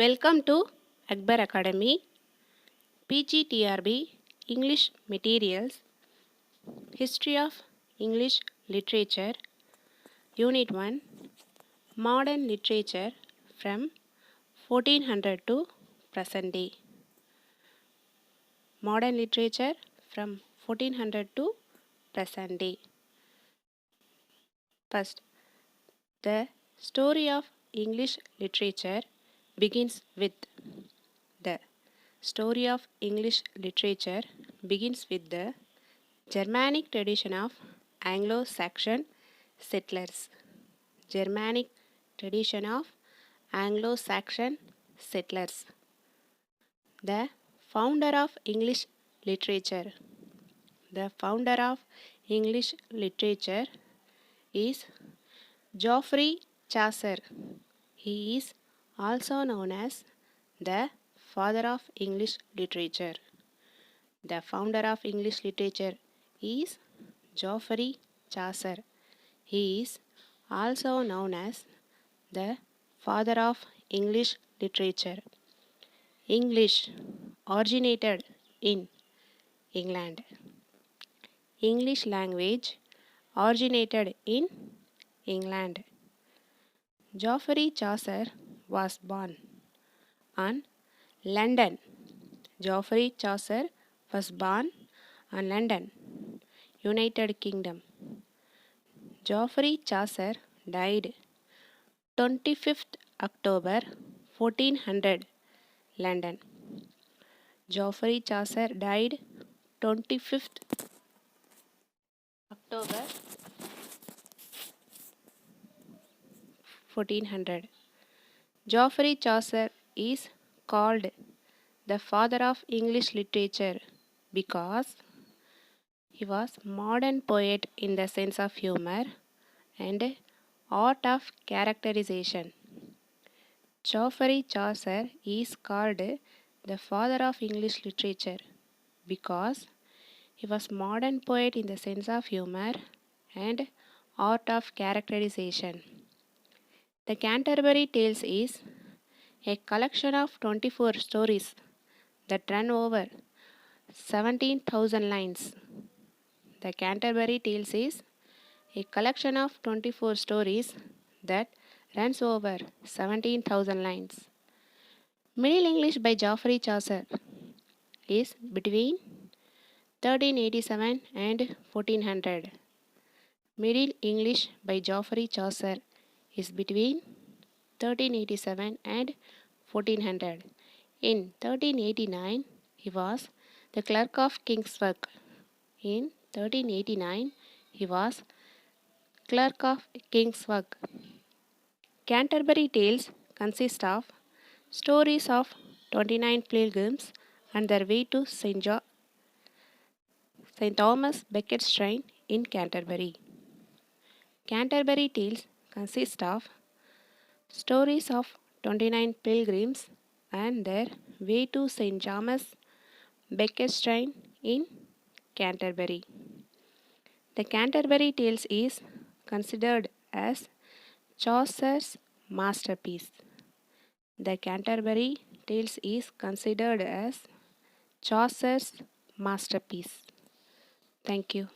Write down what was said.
Welcome to Akbar Academy, PGTRB English Materials, History of English Literature, Unit 1, Modern Literature from 1400 to present day. Modern Literature from 1400 to present day. First, the story of English literature begins with the story of English literature begins with the Germanic tradition of Anglo-Saxon settlers. Germanic tradition of Anglo-Saxon settlers. The founder of English literature. The founder of English literature is Geoffrey Chaucer. He is also known as the father of English literature. The founder of English literature is Geoffrey Chaucer. He is also known as the father of English literature. English originated in England. English language originated in England. Geoffrey Chaucer was born on London. Geoffrey Chaucer was born on London, United Kingdom. Geoffrey Chaucer died 25th October 1400, London. Geoffrey Chaucer died 25th October 1400. Geoffrey Chaucer is called the father of English literature because he was modern poet in the sense of humor and art of characterization. Geoffrey Chaucer is called the father of English literature because he was modern poet in the sense of humor and art of characterization. The Canterbury Tales is a collection of 24 stories that run over 17,000 lines. The Canterbury Tales is a collection of 24 stories that runs over 17,000 lines. Middle English by Geoffrey Chaucer is between 1387 and 1400. Middle English by Geoffrey Chaucer is between 1387 and 1400. In 1389, he was the clerk of Kingsburg. In 1389, he was clerk of Kingsburg. Canterbury Tales consist of stories of 29 pilgrims on their way to St. Thomas Becket Shrine in Canterbury. Canterbury Tales consist of stories of 29 pilgrims and their way to St. Thomas Becket Shrine in Canterbury. The Canterbury Tales is considered as Chaucer's masterpiece. The Canterbury Tales is considered as Chaucer's masterpiece. Thank you.